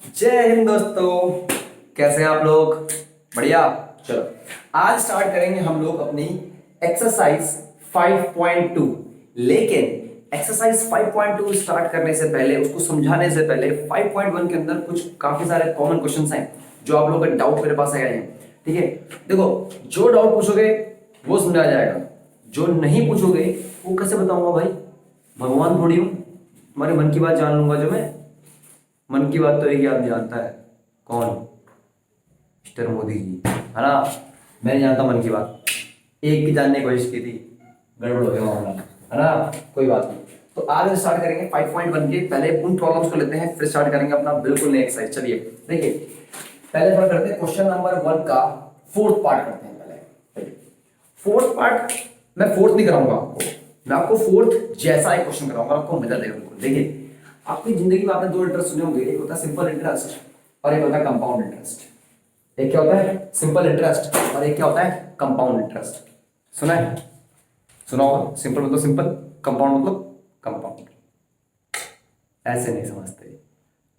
जय हिंद दोस्तों, कैसे हैं आप लोग? बढ़िया। चलो आज स्टार्ट करेंगे हम लोग अपनी एक्सरसाइज 5.2। लेकिन एक्सरसाइज 5.2 स्टार्ट करने से पहले, उसको समझाने से पहले 5.1 के अंदर कुछ काफी सारे कॉमन क्वेश्चंस हैं जो आप लोगों का डाउट मेरे पास आए हैं। ठीक है, देखो, जो डाउट पूछोगे वो समझा जाएगा, जो नहीं पूछोगे वो कैसे बताऊंगा भाई? भगवान थोड़ी हूं, तुम्हारे मन की बात जान लूंगा जो मैं। मन की बात तो एक ही आदमी जानता है, कौन? मिस्टर मोदी जी, है ना। मैं नहीं जानता मन की बात, एक की जानने की कोशिश की थी, गड़बड़ हो गया मामला, है ना। कोई बात नहीं। तो आज हम स्टार्ट करेंगे 5.1 के। पहले उन प्रॉब्लम्स को लेते हैं, फिर स्टार्ट करेंगे अपना बिल्कुल नई एक्सरसाइज। चलिए देखिए, पहले स्टार्ट करते हैं क्वेश्चन नंबर 1 का फोर्थ पार्ट करते हैं। पहले फोर्थ पार्ट, मैं फोर्थ नहीं कराऊंगा आपको, मैं आपको फोर्थ जैसा एक क्वेश्चन कराऊंगा, आपको मजा देगा बिल्कुल। देखिए, आपकी जिंदगी में आपने दो इंटरेस्ट सुने होंगे, एक होता है सिंपल इंटरेस्ट और एक होता है कंपाउंड इंटरेस्ट। एक क्या होता है? सिंपल इंटरेस्ट, और एक क्या होता है? Compound interest. सुना है? सुना होगा। सिंपल मतलब सिंपल, कंपाउंड मतलब कंपाउंड। ऐसे नहीं समझते,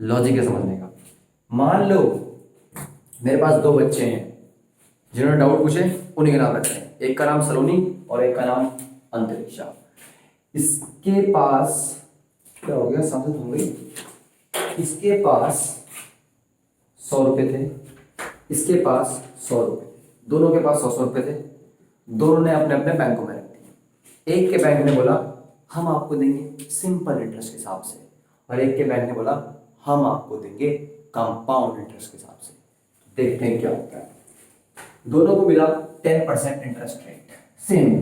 लॉजिक है समझने का। मान लो मेरे पास दो बच्चे हैं जिन्होंने डाउट पूछे, उन्हीं के नाम रखते हैं। एक का नाम सलोनी और एक का नाम अंतरिक्षा। इसके पास क्या हो गया, समझ हो गई। इसके पास 100 रुपए थे, इसके पास 100 रुपए, दोनों के पास 100 रुपए थे। दोनों ने अपने अपने बैंकों में रख दिए। एक के बैंक ने बोला हम आपको देंगे सिंपल इंटरेस्ट के हिसाब से, और एक के बैंक ने बोला हम आपको देंगे कंपाउंड इंटरेस्ट के हिसाब से। देखते हैं क्या होता है। दोनों को मिला 10% इंटरेस्ट रेट, सेम।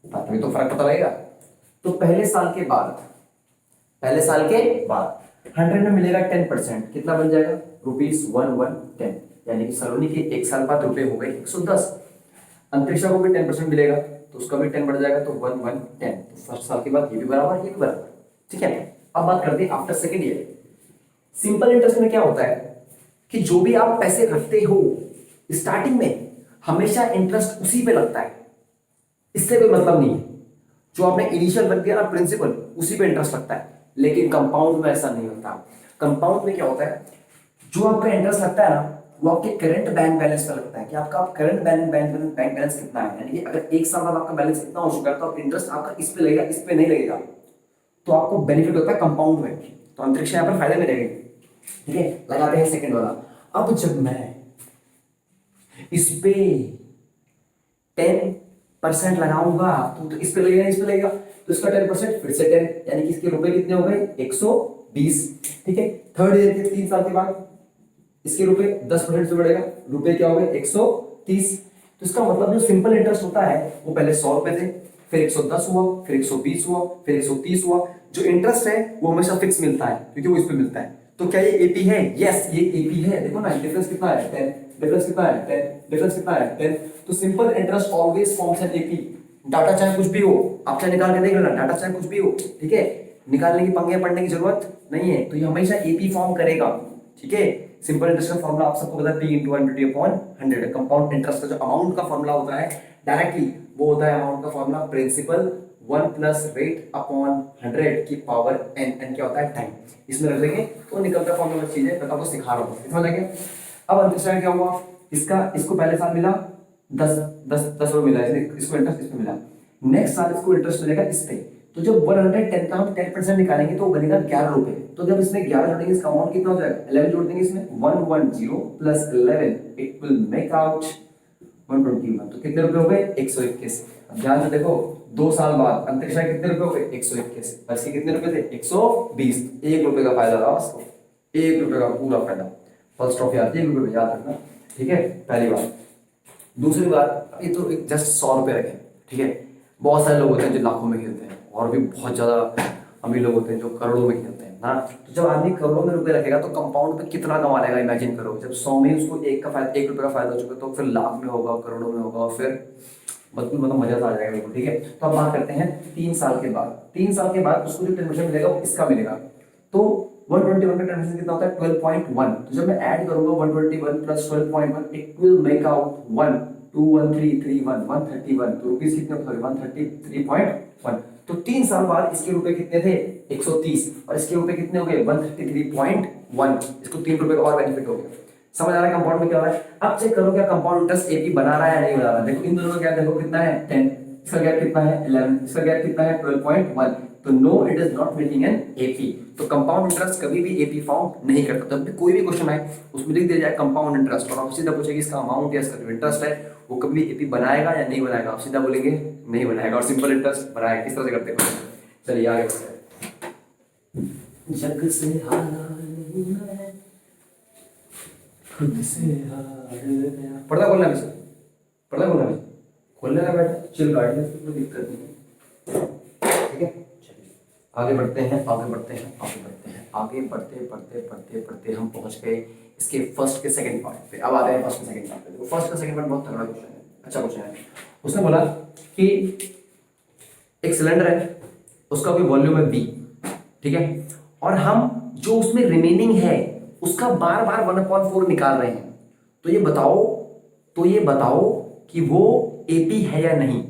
तभी तो फर्क पता लगेगा। तो पहले साल के बाद 100 में मिलेगा 10%, कितना बन जाएगा? ₹1110। यानी कि सलोनी के एक साल बाद रुपए हो गए 110। अंतरिक्षा को भी 10% मिलेगा तो उसका भी 10 बढ़ जाएगा, तो 1110। तो फर्स्ट साल के बाद ये भी बराबर, ये भी बराबर। ठीक है, अब बात करते हैं after second year. Simple interest में क्या होता है कि जो भी आप पैसे रखते हो स्टार्टिंग में, हमेशा इंटरेस्ट उसी पे लगता है, इससे कोई मतलब नहीं है। जो आपने इनिशियल रख दिया ना प्रिंसिपल, उसी पे इंटरेस्ट लगता है। लेकिन कंपाउंड में ऐसा नहीं होता। कंपाउंड में क्या होता है, जो आपका इंटरेस्ट लगता है ना, वो आपके करंट बैंक बैलेंस पर लगता है कि आपका करंट बैंक बैलेंस कितना है। यानी कि अगर एक साल बाद आपका बैलेंस इतना हो चुका है तो आप इंटरेस्ट आपका इस पे लगेगा, इस पे नहीं लगेगा। तो आपको बेनिफिट होता है कंपाउंड में, तो अंतरिक्ष यहाँ पर फायदे में रहेगी। ठीक है, लगाते हैं सेकंड वाला। अब जब मैं इस पे 10% लगाऊंगा तो इस पे लगेगा, इस पे लगेगा, तो इसका 10% फिर से 10, यानी कि इसके रुपए कितने हो गए? 120। ठीक है, थर्ड ईयर के 3 साल के बाद इसके रुपए 10% से बढ़ेगा, रुपए क्या हो गए? 130। तो इसका मतलब जो सिंपल इंटरेस्ट होता है वो पहले 100 रुपए थे, फिर 110 हुआ, फिर 120 हुआ, फिर 130 हुआ। जो इंटरेस्ट है वो हमेशा फिक्स मिलता है क्योंकि वो इस पे मिलता है। तो क्या ये एपी है? यस, ये एपी है। देखो ना, डिफरेंस कितना है? 10। डिफरेंस कितना है? 10। डिफरेंस कितना है? 10। तो simple interest always forms an AP. Data चाहे कुछ भी हो, आप चाहे निकाल के देख लेना, डाटा चाहे कुछ भी हो, ठीक है, निकालने की पंगे पढ़ने की जरूरत नहीं है, तो ये हमेशा एपी फॉर्म करेगा। ठीक है, सिंपल इंटरेस्ट का फॉर्मूला आप सबको पता है, P into 120/100। कंपाउंड इंटरेस्ट का जो अमाउंट का फॉर्मूला होता है डायरेक्टली, वो होता है अमाउंट का formula principal 1 plus rate upon 100 की पावर n। n क्या होता है? टाइम। इसमें रख देंगे तो निकलता फॉर्मूला चीज है, मैं आपको सिखा रहा हूँ, समझ आएगा। अब अंतरिक्ष में क्या हुआ, इसको पहले साल मिला 10 रुपये मिला, इसको इंटरेस्ट इस पे मिला। नेक्स्ट साल इसको इंटरेस्ट मिलेगा इस पे। तो जब 110 का हम 10% निकालेंगे तो बनेगा 11 रुपए। तो जब इसमें 11 जोड़ेंगे, इसका अमाउंट कितना हो जाएगा? 11 जोड़ देंगे इसमें, 110 plus 11, it will make out 121। तो कितने रुपए हो गए? 121। अब ध्यान से देखो, 2 साल बाद अंतरिक्ष में कितने रुपए हो गए? 121। और इसके कितने रुपए थे? 120। 1 रुपए का फायदा रहा उसको, 1 रुपए का पूरा फायदा। फर्स्ट ऑफ यार 1 रुपए याद रखना। ठीक है, पहली बात। दूसरी बात, ये तो जस्ट 100 रुपए रखे, ठीक है। बहुत सारे लोग होते हैं जो लाखों में खेलते हैं, और भी बहुत ज्यादा अमीर लोग होते हैं जो करोड़ों में खेलते हैं ना। तो जब आदमी करोड़ों में रुपए रखेगा तो कंपाउंड पे कितना कमा लेगा, इमेजिन करो। जब 100 में उसको 1 रुपए का फायदा हो चुका तो फिर लाख में होगा, करोड़ों में होगा, और फिर मतलब मजा आ जाएगा बिल्कुल। ठीक है, तो अब बात करते हैं 3 साल के बाद। 3 साल के बाद उसको जो 10% मिलेगा वो इसका मिलेगा। तो 121 का 10% कितना होता है? 12.1। तो जब मैं ऐड करूंगा 121 plus 12.1, it will make out 1 2 1 3 3 1 131। तो रुपीस कितने? 133.1। तो 3 साल बाद इसके रुपए कितने थे 130 और इसके रुपए कितने हो गए 133.1। इसको 3 रुपए का और बेनिफिट हो गया। समझ आ रहा है कंपाउंड में क्या हो रहा है। अब चेक करो क्या कंपाउंड इंटरेस्ट एपी बना रहा है या नहीं बना रहा है। देखो इन दोनों का गैप देखो कितना है 10, इसका गैप कितना है 11, इसका गैप कितना है 12.1। तो no it is not making an AP. तो कंपाउंड इंटरेस्ट कभी भी एपी फाउंड नहीं करता। जब भी कोई भी क्वेश्चन आए उसमें लिख दिया जाए कंपाउंड इंटरेस्ट और आप सीधा पूछेगी इसका अमाउंट या इसका जो इंटरेस्ट है वो कभी एपी बनाएगा या नहीं बनाएगा, आप सीधा बोलेंगे नहीं बनाएगा और सिंपल इंटरेस्ट बनाएगा। किस तरह से करते हैं चलिए आगे बढ़ते हैं। जग से हारा नहीं मैं खुद से हार गया। पर्दा खोलना है पर्दा खोलना है खोलने का बैठा चिल गाड़ी में कोई दिक्कत नहीं है। ठीक है चलिए आगे बढ़ते हैं आगे बढ़ते हैं आगे बढ़ते हैं आगे बढ़ते पढ़ते पढ़ते पढ़ते हम पहुंच गए इसके फर्स्ट के सेकंड पार्ट पे। अब आ रहे हैं फर्स्ट के सेकंड पार्ट पे। देखो फर्स्ट का सेकंड पार्ट बहुत तगड़ा क्वेश्चन है, अच्छा क्वेश्चन है। उसने बोला कि एक सिलेंडर है उसका कोई वॉल्यूम है V, ठीक है, और हम जो उसमें रिमेनिंग है उसका बार बार 1/4 निकाल रहे हैं। तो ये बताओ कि वो एपी है या नहीं,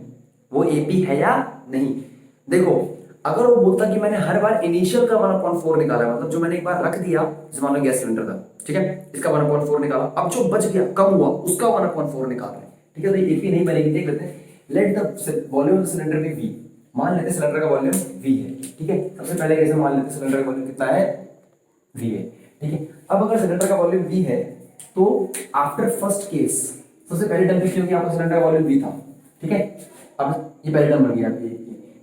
वो एपी है या नहीं। देखो अगर वो बोलता कि मैंने हर बार इनिशियल का 1/4 निकाला, मतलब जो मैंने एक बार रख दिया जैसे मान लो गैस सिलेंडर था, ठीक है, इसका 1/4 निकाला, अब जो बच गया कम हुआ उसका 1/4 निकाल रहे हैं, ठीक है। तो ये एपी नहीं बनेगी। देख लेते हैं, let the volume of cylinder be V। मान लेते सिलेंडर का वॉल्यूम V है, ठीक है। सबसे पहले कैसे मान लेते सिलेंडर का वॉल्यूम कितना है V है, ठीक है। अब अगर सिलेंडर का वॉल्यूम V है तो आफ्टर फर्स्ट केस सबसे पहले टर्म की क्योंकि आपका सिलेंडर का वॉल्यूम V था, ठीक है। अब ये पहले टर्म बन गया आपकी।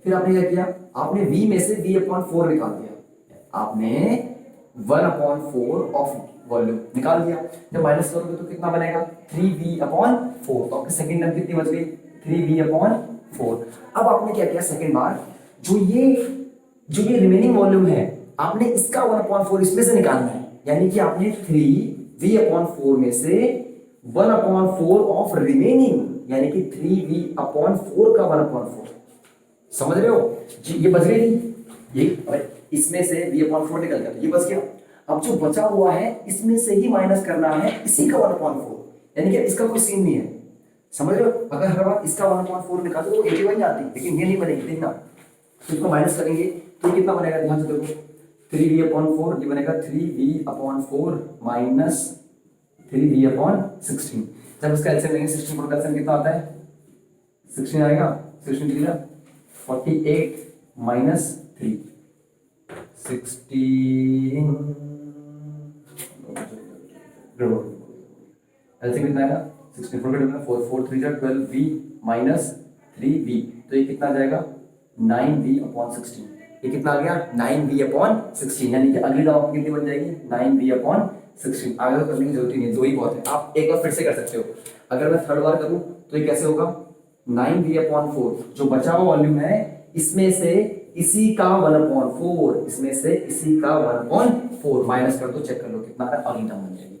फिर आपने क्या किया, आपने V में से V/4 निकाल दिया, आपने 1/4 ऑफ वॉल्यूम निकाल दिया। जब माइनस करोगे तो कितना बनेगा 3V/4। तो आपकी सेकंड टर्म कितनी बच गई 3V/4। अब आपने क्या किया सेकंड बार, जो ये रिमेनिंग वॉल्यूम है आपने इसका 1/4 इसमें से निकालना है, यानी कि आपने 3V/4 में से 1/4 ऑफ रिमेनिंग यानी कि 3V/4 का 1/4। समझ रहे हो जी, ये बच गई थी ये, इसमें से V/4 निकल गया, ये बच गया। अब जो बचा हुआ है इसमें से ही माइनस करना है इसी का 1/4, यानी कि इसका कोई सीन नहीं है। समझ रहे हो, अगर हर बार इसका 1/4 निकालो तो 80 बन जाती, लेकिन ये नहीं बनेगी। देखना तो इसको माइनस करेंगे तो कितना बनेगा, ध्यान से देखो 3V/4 ये बनेगा 3V/4 माइनस 3V/16। जब इसका एलसीएम लेंगे 16 का एलसीएम कितना आता है 16 आएगा, 16 कितना 48 माइनस 3 16 एलसीएम कितना आएगा 64 4 4 3 12V माइनस 3V। तो ये कितना जाएगा 9V/16। ये कितना आ गया 9V/16, यानी कि अगली टर्म कितनी बन जाएगी 9V/16। आगे करने की जरूरत ही नहीं, दो ही बहुत है। आप एक बार फिर से कर सकते हो। अगर मैं थर्ड बार करूं तो ये कैसे होगा 9V/4 जो बचा हुआ वॉल्यूम है इसमें से इसी का 1/4, इसमें से इसी का 1/4 माइनस कर दो, चेक कर लो कितना आ रहा है, अगली टर्म बन जाएगी।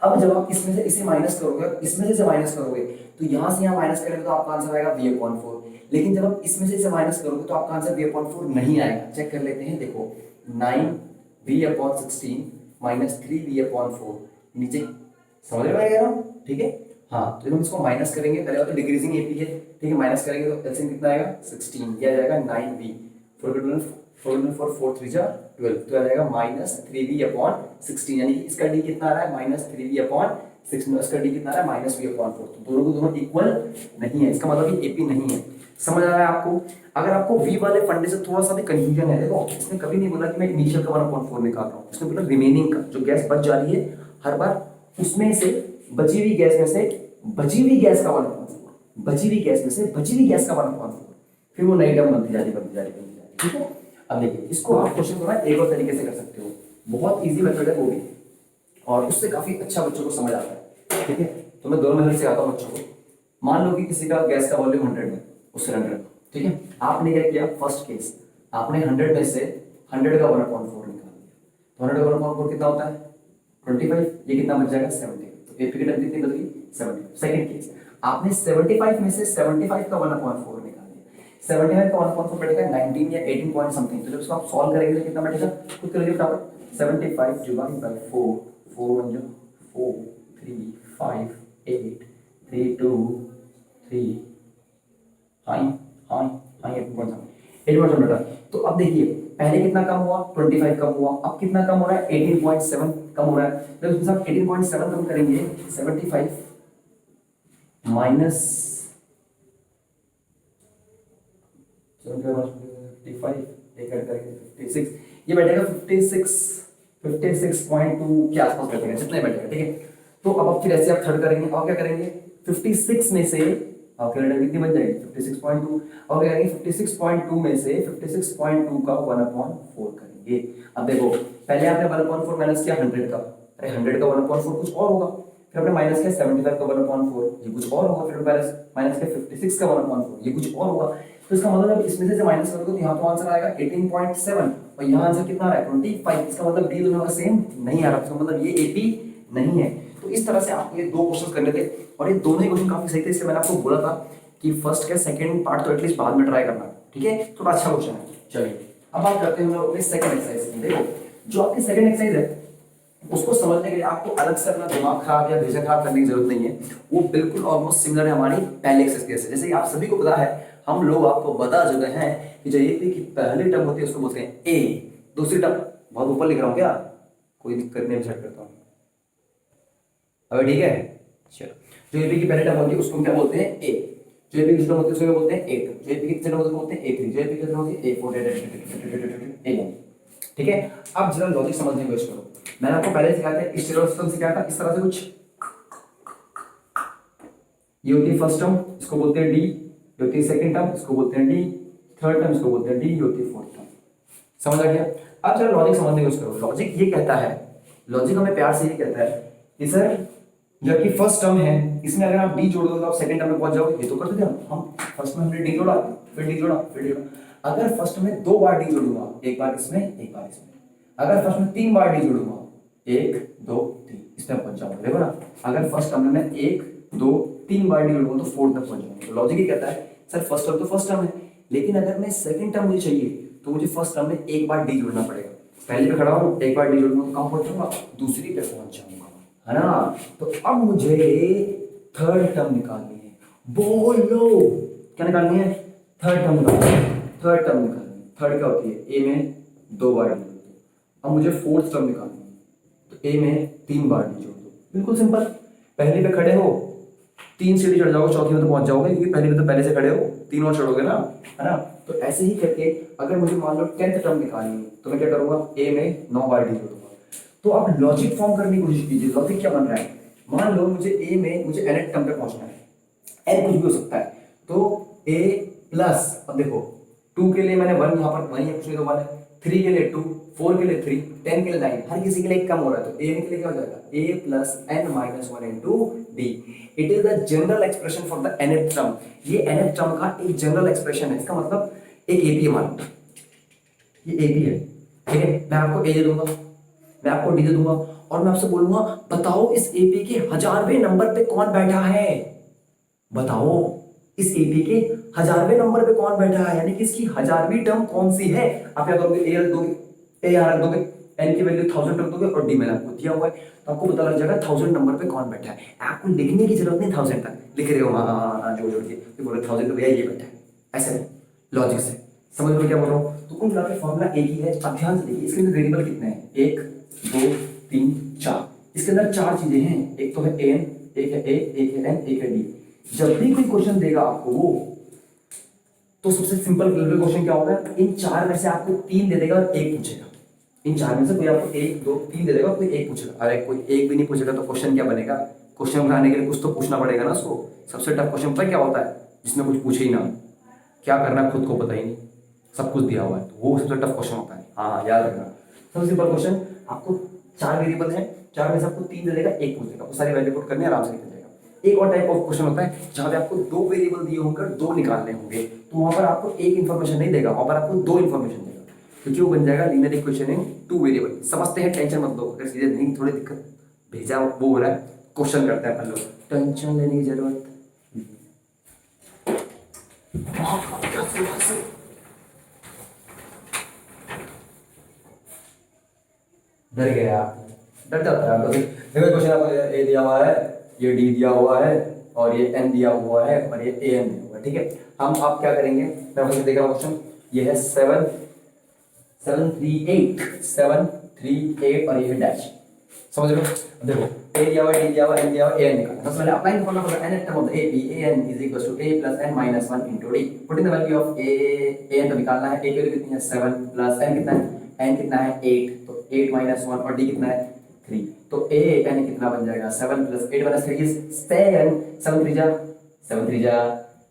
अब जब आप इसमें से इसे माइनस करोगे, इसमें से माइनस करोगे तो यहां से यहां माइनस करेंगे तो आपका आंसर आएगा V/4। लेकिन जब आप इसमें से इसे माइनस करोगे तो आपका आंसर V/4 नहीं आएगा। चेक कर लेते हैं, देखो 9V/16 माइनस 3V/4 नीचे, समझ में आएगा, ठीक है। हाँ तो जब हम इसको माइनस करेंगे, पहले तो डिक्रीजिंग एपी है, ठीक है, माइनस करेंगे तो एलसीएम कितना आएगा 16, यह आ जाएगा 9V 4 4 3 12, तो आ जाएगा माइनस 3V/16, यानी कि इसका डी कितना आ रहा है माइनस 3V/16, इसका डी कितना आ रहा है माइनस V/4। तो दोनों को दोनों इक्वल नहीं है, इसका मतलब ये एपी नहीं है। समझ आ रहा है आपको। अगर आपको V वाले फंडे से थोड़ा सा भी कंफ्यूजन है, देखो इसने कभी नहीं बोला कि मैं इनिशियल का 1/4 निकाल रहा हूँ, इसने बोला रिमेनिंग का जो गैस बच जा रही है हर बार उसमें से बची हुई गैस में से बची हुई गैस का 1/4, बची हुई गैस में से बची हुई गैस का 1/4, फिर वो नई टर्म बनती जा रही, ठीक है। अब देखिए इसको आप क्वेश्चन को ना एक और तरीके से कर सकते हो, बहुत इजी मेथड है वो भी, और उससे काफी अच्छा बच्चों को समझ आता है, ठीक है। तो मैं दोनों मेथड सिखाता हूँ बच्चों को। मान लो कि किसी का गैस का वॉल्यूम 100 है उस सिलेंडर का, ठीक है। आपने क्या किया फर्स्ट केस, आपने 100 में से 100 का 1/4 निकाल दिया, तो 100 का 1/4 कितना होता है 25, ये कितना बच जाएगा 70। तो एपी की टर्म कितनी बच गई 70। सेकंड केस, आपने 75 में से 75 का 1/4 निकाल दिया, 75 का 1/4 बैठेगा 19 या 18 पॉइंट समथिंग। तो जब इसको आप सॉल्व करेंगे तो कितना बैठेगा, खुद कर लीजिए फटाफट, 75 डिवाइड बाय 4, 4 1 4 3 5 8 3 2 3 हां 18 पॉइंट समथिंग, 18% बेटा। तो अब देखिए पहले कितना कम हुआ, 25 कम हुआ, अब कितना कम हो रहा है, 18.7 कम हो रहा है। तो उसके साथ 18.7 कम करेंगे, 75 माइनस 55 एक ऐड करेंगे 56, ये बैठेगा 56.2 के आसपास बैठेगा, जितने बैठेगा, ठीक है। तो अब फिर ऐसे आप थर्ड करेंगे और क्या करेंगे, 56 में से कैलकुलेटर कितनी बन जाएगी, 56.2, और क्या करेंगे 56.2 में से 56.2 का 1/4 करेंगे। अब देखो पहले आपने 1/4 माइनस किया 100 का, अरे 100 का 1/4 कुछ और होगा, फिर आपने माइनस किया 75 का 1/4 ये कुछ और होगा, फिर माइनस किया 56 का 1/4 ये कुछ और होगा। तो इसका मतलब इसमें से माइनस करोगे तो यहाँ तो आंसर आएगा 18.7 और यहाँ आंसर कितना आ रहा है 25। इसका मतलब डी दोनों का सेम नहीं आ रहा, इसका मतलब ये एपी नहीं है। तो इस तरह से आप ये दो क्वेश्चन करने थे और ये दोनों ही क्वेश्चन काफी सही थे, इसलिए मैंने आपको बोला था कि फर्स्ट का सेकंड पार्ट तो एटलीस्ट बाद में ट्राई करना, ठीक है। थोड़ा अच्छा क्वेश्चन है। चलिए अब बात करते हैं हम लोग अपने सेकंड एक्सरसाइज की। देखो जो आपकी सेकंड एक्सरसाइज है उसको समझने के लिए आपको अलग से अपना दिमाग खराब या भेजा खराब करने की जरूरत नहीं है, वो बिल्कुल ऑलमोस्ट सिमिलर है हमारी पहले एक्सरसाइज से। जैसे कि आप सभी को पता है, हम लोग आपको बता चुके हैं कि जो एपी की पहली टर्म होती है उसको बोलते हैं ए, दूसरी टर्म बहुत ऊपर लिख रहा हूँ क्या, कोई दिक्कत नहीं, सेट करता हूँ अभी, ठीक है। चलो जो एपी की पहली टर्म होती है उसको क्या बोलते हैं ए, जो एपी की टर्म होती है उसको बोलते हैं ए, जो एपी की टर्म होती है बोलते हैं ए3, जो एपी की टर्म होती है ए4, ए1, ठीक है। अब जरा लॉजिक समझने की कोशिश करो। मैंने आपको पहले सिखाया था, इस सिस्टम सिखाया था इस तरह से कुछ, ये होती है फर्स्ट टर्म इसको बोलते हैं डी, ये होती है सेकंड टर्म इसको बोलते हैं डी, थर्ड टर्म इसको बोलते हैं डी, ये होती है फोर्थ टर्म। समझ आ गया। अब जरा लॉजिक समझने की कोशिश करो। लॉजिक ये कहता है, लॉजिक हमें प्यार से ये कहता है कि सर जबकि फर्स्ट टर्म है इसमें अगर आप डी जोड़ दो तो आप सेकंड टर्म में पहुंच जाओगे, ये तो कर देते हम फर्स्ट में हमने डी जोड़ा, फिर डी जोड़ा, फिर डी जोड़ा। अगर फर्स्ट में 2 बार डी जोड़ूंगा, एक बार इसमें एक बार इसमें, अगर फर्स्ट में 3 बार डी जोड़ूंगा 1 2 3 इसमें पहुंच जाऊंगा, देखो ना। अगर फर्स्ट टर्म में 1 2 3 बार डी जोड़ूंगा तो फोर्थ तक पहुंच जाऊंगा। तो लॉजिक ये कहता है सर फर्स्ट टर्म तो फर्स्ट टर्म है, लेकिन अगर मैं सेकंड टर्म मुझे चाहिए तो मुझे फर्स्ट टर्म में एक बार डी जोड़ना पड़ेगा। पहले पे खड़ा हूं, एक बार डी जोड़ूंगा तो कहां पहुंच जाऊंगा, दूसरी पे पहुंच जाऊंगा, है ना। तो अब मुझे थर्ड टर्म निकालनी है, बोलो क्या निकालनी है, थर्ड टर्म निकालनी है, थर्ड टर्म निकालनी है। थर्ड क्या होती है, ए में 2 बार डी जोड़ दो। अब मुझे फोर्थ टर्म निकालनी है, तो ए में 3 बार डी जोड़ दो। बिल्कुल सिंपल, पहले पे खड़े हो 3 सीढ़ी चढ़ जाओगे, चौथी में तो पहुंच जाओगे, क्योंकि पहले पे तो पहले से खड़े हो, 3 और चढ़ोगे ना, है ना। तो ऐसे ही करके अगर मुझे मान लो 10th टर्म निकालनी है तो मैं क्या करूंगा, ए में 9 बार डी जोड़ूंगा। तो आप लॉजिक फॉर्म करने की कोशिश कीजिए। लॉजिक क्या बन रहा है, मान लो मुझे ए में मुझे nth टर्म पे पहुंचना है, n कुछ भी हो सकता है, तो a प्लस, अब देखो 2 के लिए मैंने 1 यहाँ पर 1 है, कुछ नहीं तो 1 है, 3 के लिए 2, 4 के लिए 3, 10 के लिए 9, हर किसी के लिए कम हो रहा है, तो a के लिए क्या हो जाएगा, a plus n minus 1 into D. It is the general expression for the nth term. ये nth टर्म का एक जनरल एक्सप्रेशन है, इसका मतलब एक एपी है, मान ये एपी है, ठीक है। मैं आपको ए दे दूंगा, मैं आपको डी दे दूंगा और मैं आपसे बोलूंगा बताओ इस एपी के 1000वें नंबर पे कौन बैठा है, बताओ इस एपी के 1000वें नंबर पे कौन बैठा है, यानी कि इसकी 1000वीं टर्म कौन सी है। आप क्या करोगे, ए रख दोगे, ए यहाँ रख दोगे, एन की वैल्यू 1000 रख दोगे और डी मैंने आपको दिया हुआ है, तो आपको पता लग जाएगा 1000 नंबर पे कौन बैठा है। आपको लिखने की जरूरत नहीं, 1000 तक लिख रहे हो, हाँ जोड़ जोड़ के बोले 1000 तो भैया ये बैठा है, ऐसे लॉजिक से समझ लो क्या बोल रहा हूँ। तो कुल मिलाकर फॉर्मूला एक ही है। अब ध्यान से देखिए, इसके अंदर वेरिएबल कितने हैं, 1 2 3 4, इसके अंदर 4 चीजें हैं, एक तो है एन, एक है ए, एक है एन, एक है डी। जब भी कोई क्वेश्चन देगा आपको वो, तो सबसे सिंपल क्वेश्चन क्या होगा, इन 4 में से आपको 3 दे देगा और 1 पूछेगा। इन 4 में से कोई आपको 1 2 3 दे देगा, कोई 1 पूछेगा। अरे कोई 1 भी नहीं पूछेगा तो क्वेश्चन क्या बनेगा, क्वेश्चन बनाने के लिए कुछ तो पूछना पड़ेगा ना उसको। सबसे टफ क्वेश्चन पता क्या होता है, जिसने कुछ पूछे ही ना, क्या करना है खुद को पता ही नहीं, सब कुछ दिया हुआ है, तो वो सबसे टफ क्वेश्चन होता है। हाँ याद रखना, सबसे सिंपल क्वेश्चन, आपको 4 वेरिएबल हैं, 4 में से आपको 3 दे देगा, 1 पूछ देगा, वो सारी वैल्यू पुट करनी आराम से निकल जाएगा। एक और टाइप ऑफ क्वेश्चन होता है जहां पे आपको 2 वेरिएबल दिए होंगे, 2 निकालने होंगे, तो वहां पर आपको एक इन्फॉर्मेशन नहीं देगा, वहां पर आपको 2 इन्फॉर्मेशन देगा, क्योंकि वो बन जाएगा लीनियर इक्वेशन इन 2 वेरिएबल। समझते हैं, टेंशन मत लो, अगर सीधे नहीं थोड़ी दिक्कत भेजा वो हो रहा है, क्वेश्चन करते हैं अपन लोग, टेंशन लेने की जरूरत डर गया, डर जाता है। देखो क्वेश्चन आपको ए दिया हुआ है, ये डी दिया हुआ है और ये एन दिया हुआ है और ये ए एन दिया हुआ है, ठीक है। हम आप क्या करेंगे, मैं आपसे देख रहा हूँ क्वेश्चन, ये है 738 और ये है डैश। समझ रहे हो? देखो a दिया हुआ, d दिया हुआ, n दिया हुआ, an निकालना। सबसे पहले अप्लाई करना होगा n term of the a b an is equals to a plus n minus 1 into d। Putting the value of a an तो निकालना है। a की वैल्यू कितनी है 7 प्लस n कितना है, n कितना है 8, तो 8 minus 1 और d कितना है 3, तो a n कितना बन जाएगा 7 plus 8 minus 3 is 7, 7 3 जा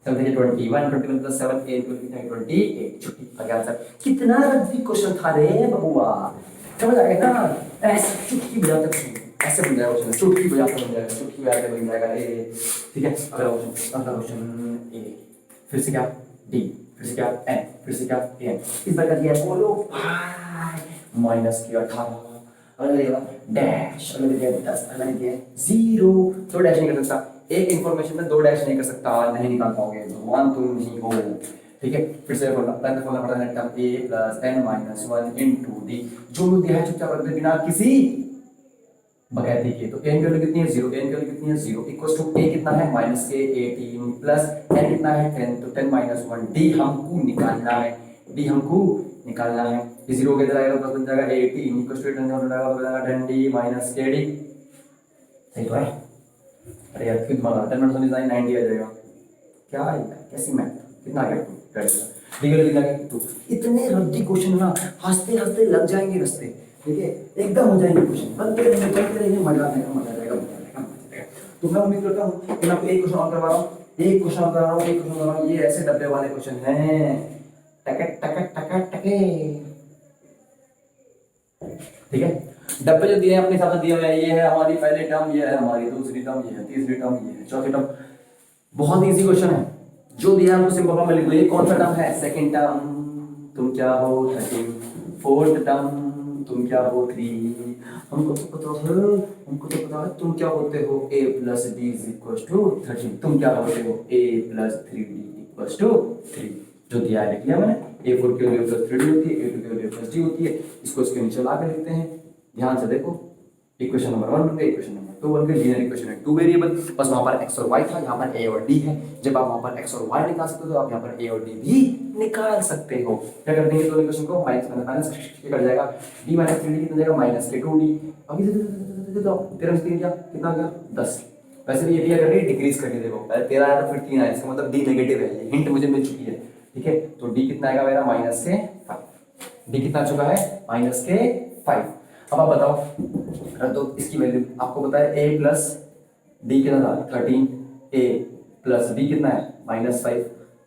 21, 21 plus 7 a equal कितना है 28। छुट्टी आ गया आंसर। कितना रद्दी क्वेश्चन था रे बबुआ, समझ आ गया ना? ऐसे चुटकी बजाते ऐसे बन जाएगा क्वेश्चन, चुटकी बजाते बन जाएगा, चुटकी बजाते बन जाएगा ए। ठीक है, अगला क्वेश्चन ए, फिर से क्या डी, फिर से क्या एन, फिर से क्या एन। इस बार कर दिया बोलो भाई, माइनस किया 18, अगला दिया डैश, अगला दिया 10, अगला दिया 0। तो डैश नहीं कर सकता, एक इंफॉर्मेशन में 2 डैश नहीं कर सकता, नहीं निकाल पाओगे, भगवान तुम नहीं हो। ठीक है, फिर से बोलना पड़ता है term a plus n minus 1 into d। जो लोग दिया है चुपचाप रख दे बिना किसी बगैती के। तो n की वैल्यू कितनी है 0, n की वैल्यू कितनी है 0 इक्वल्स टू a कितना है माइनस के 18 प्लस n कितना है 10, तो 10 minus 1 d हमको निकालना है, d हमको निकालना है। ये 0 के इधर आएगा तो बन जाएगा 18 इक्वल्स टू 10 हो जाएगा 10d minus kd। सही तो है? अरे यार फिर दिमाग 10 minus 1 is 9, 90 आ जाएगा। क्या है कैसी मैथ, कितना आ गया कितना गया 2। इतने रद्दी क्वेश्चन ना, हंसते हंसते लग जाएंगे रस्ते। ठीक है, एकदम हो जाएंगे क्वेश्चन, बनते रहेंगे मजा आएगा, मजा आएगा। तो मैं उम्मीद करता हूँ कि मैं आपको एक क्वेश्चन और करवा रहा हूँ, एक क्वेश्चन और करा रहा हूँ, एक क्वेश्चन करवा रहा हूँ। ये ऐसे डब्बे वाले क्वेश्चन हैं, टके टके टके टके। ठीक है, डब्बे जो दिए हैं अपने हिसाब से दिए हुए हैं। ये है हमारी पहली टर्म, ये है हमारी दूसरी टर्म, ये है तीसरी टर्म, ये है चौथी टर्म। बहुत इजी क्वेश्चन है, जो दिया है वो सिंपल फॉर्म में लिख दो। ये कौन सा टर्म है, सेकंड टर्म, तुम क्या हो 13, फोर्थ टर्म तुम क्या हो 3, हमको तो पता है तुम क्या होते हो a plus d is equals to 13, तुम क्या होते हो a plus 3d equals to 3। जो दिया है लिख लिया मैंने, a4 की वैल्यू plus 3d होती है, a2 की वैल्यू plus d होती है। इसको इसके नीचे ला के लिखते हैं, ध्यान से देखो। इक्वेशन नंबर 1 बन गया, इक्वेशन नंबर 2 बन गया, लीनियर इक्वेशन है 2 वेरिएबल, बस वहां पर x और y था, यहाँ पर a और d है। जब आप वहां पर x और y निकाल सकते हो तो आप यहाँ पर a और d भी निकाल सकते हो। क्या कर देंगे दोनों इक्वेशन को, माइनस कट जाएगा, d माइनस 3d कितना जाएगा माइनस के 2d। अभी दे 13 से 3 कितना आ गया 10। वैसे भी ये भी अगर डिक्रीज करके देखो, पहले 13 आया तो फिर 3 आया, इसका मतलब d नेगेटिव है। ये हिंट मुझे मिल चुकी है। ठीक है, तो d कितना आएगा मेरा माइनस के 5, d कितना आ चुका है माइनस के 5। अब आप बताओ, तो इसकी वैल्यू आपको पता है a प्लस डी कितना था 13, a प्लस b कितना है माइनस 5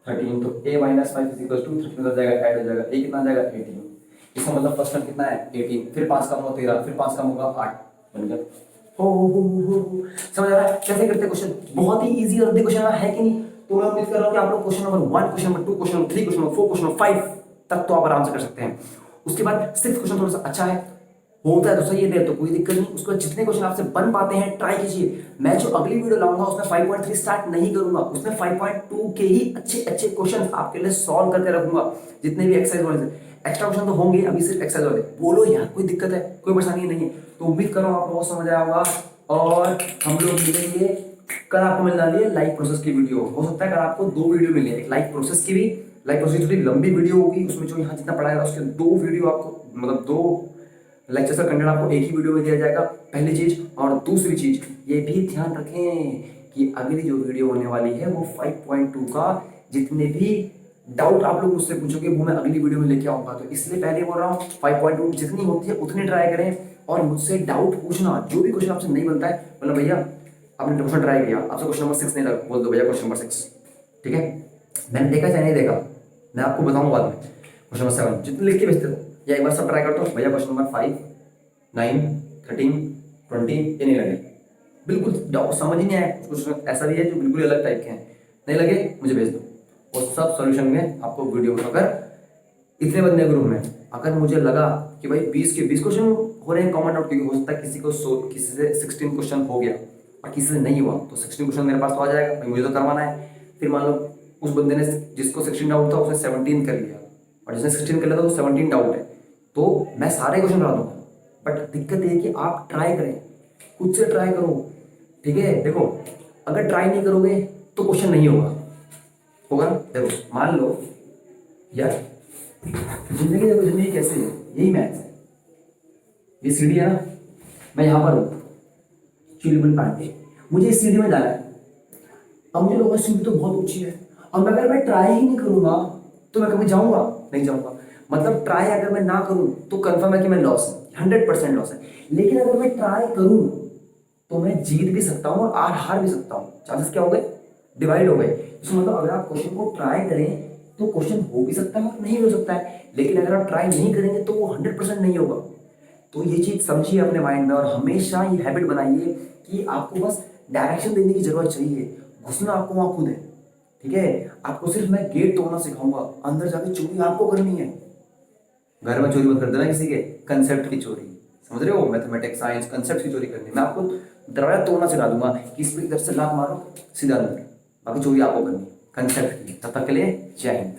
13, तो a minus 5 is equal to 13 हो जाएगा, ऐड हो जाएगा, a कितना आ जाएगा 18। इसका मतलब फर्स्ट टर्म कितना है 18, फिर 5 कम होगा 13, फिर 5 कम होगा 8 बन गया। हो समझ आ रहा है कैसे करते क्वेश्चन? बहुत ही इजी और क्वेश्चन है कि नहीं? तो मैं उम्मीद कर रहा हूं कि आप लोग question number 1, question number 2, question number 3, question number 4, question number 5 तक तो आप आराम से कर सकते हैं। उसके बाद 6th क्वेश्चन थोड़ा सा अच्छा है, होता है तो सही है, तो कोई दिक्कत नहीं। उसको जितने क्वेश्चन आपसे बन पाते हैं ट्राई कीजिए। मैं जो अगली वीडियो लाऊंगा उसमें 5.3 स्टार्ट नहीं करूंगा, उसमें 5.2 के ही अच्छे क्वेश्चन आपके लिए सॉल्व करके रखूंगा। जितने भी एक्सरसाइज वाले एक्स्ट्रा क्वेश्चन तो होंगे, अभी सिर्फ एक्सरसाइज वाले। बोलो यार कोई दिक्कत है, कोई परेशानी नहीं है? तो उम्मीद कर रहा हूं आपको बहुत समझ आया होगा, और हम लोग मिलेंगे कल। आपको मिलने वाली है लाइव प्रोसेस की वीडियो। हो सकता है कल आपको 2 वीडियो मिले, एक लाइव प्रोसेस की भी, लाइव प्रोसेस थोड़ी लंबी वीडियो होगी, उसमें जो यहाँ जितना पढ़ाया उसके 2 वीडियो आपको, मतलब 2 लेक्चर का कंटेंट आपको एक ही वीडियो में दिया जाएगा, पहली चीज। और दूसरी चीज ये भी ध्यान रखें कि अगली जो वीडियो होने वाली है वो 5.2 का जितने भी डाउट आप लोग मुझसे पूछोगे वो मैं अगली वीडियो में लेके आऊंगा। तो इसलिए पहले बोल रहा हूँ 5.2 जितनी होती है उतनी ट्राई करें, और मुझसे डाउट पूछना। जो भी क्वेश्चन आपसे नहीं बनता है, मतलब भैया आपने क्वेश्चन ट्राई किया, आपसे क्वेश्चन नंबर 6 नहीं लगा, बोल दो भैया क्वेश्चन नंबर 6। ठीक है, मैंने देखा चाहे नहीं देखा, मैं आपको बताऊंगा बाद में। क्वेश्चन नंबर 7 जितने लिख के भेजते हो, या एक बार सब ट्राई करता हूँ भैया, क्वेश्चन नंबर 5, 9, 13, 20 ये नहीं लगे, बिल्कुल डाउट समझ ही नहीं आया। कुछ ऐसा भी है जो बिल्कुल अलग टाइप के हैं, नहीं लगे मुझे भेज दो, और सब सॉल्यूशन में आपको वीडियो। अगर इतने बंदे ग्रुप में अगर मुझे लगा कि भाई 20 के 20 क्वेश्चन हो रहे हैं कॉमन डाउट, क्योंकि हो सकता है किसी से 16 क्वेश्चन हो गया और किसी से नहीं हुआ, तो 16 क्वेश्चन मेरे पास तो आ जाएगा भाई, मुझे तो करवाना है। फिर मान लो उस बंदे ने जिसको 16 डाउट था उसने 17 कर लिया, और जिसने 16 कर लिया था वो 17 डाउट है, तो मैं सारे क्वेश्चन करा दूंगा। बट दिक्कत ये है कि आप ट्राई करें, खुद से ट्राई करो। ठीक है, देखो अगर ट्राई नहीं करोगे तो क्वेश्चन नहीं होगा। देखो मान लो यार जिंदगी देखो, जिंदगी कैसे है, यही मैथ्स है। ये सीढ़ी है ना, मैं यहाँ पर हूँ चिलबन पॉइंट पे, मुझे इस सीढ़ी में जाना है। अब मुझे लगा सीढ़ी तो बहुत ऊंची है, अब अगर मैं ट्राई ही नहीं करूंगा तो मैं कभी जाऊंगा नहीं जाऊंगा। मतलब ट्राई अगर मैं ना करूं तो कंफर्म है कि मैं लॉस है, 100% लॉस है। लेकिन अगर मैं ट्राई करूं तो मैं जीत भी सकता हूँ और हार भी सकता हूँ। चांसेस क्या हो गए, डिवाइड हो गए। तो मतलब अगर आप क्वेश्चन को ट्राई करें तो क्वेश्चन हो भी सकता है और नहीं हो सकता है, लेकिन अगर आप ट्राई नहीं करेंगे तो वो 100% नहीं होगा। तो ये चीज समझिए अपने माइंड में, और हमेशा ये हैबिट बनाइए कि आपको बस डायरेक्शन देने की जरूरत चाहिए, घुसना आपको वहां खुद है। ठीक है, आपको सिर्फ मैं गेट तोड़ना सिखाऊंगा, अंदर जाके चोरी आपको करनी है। घर में चोरी मत कर देना किसी के, कंसेप्ट की चोरी, समझ रहे हो, मैथमेटिक्स साइंस कंसेप्ट की चोरी करनी है। मैं आपको दरवाजा तोड़ना सिखा दूंगा कि इस पे इधर से लात मारो सीधा अंदर, बाकी चोरी आपको करनी है कंसेप्ट की। तब तक के लिए जय हिंद।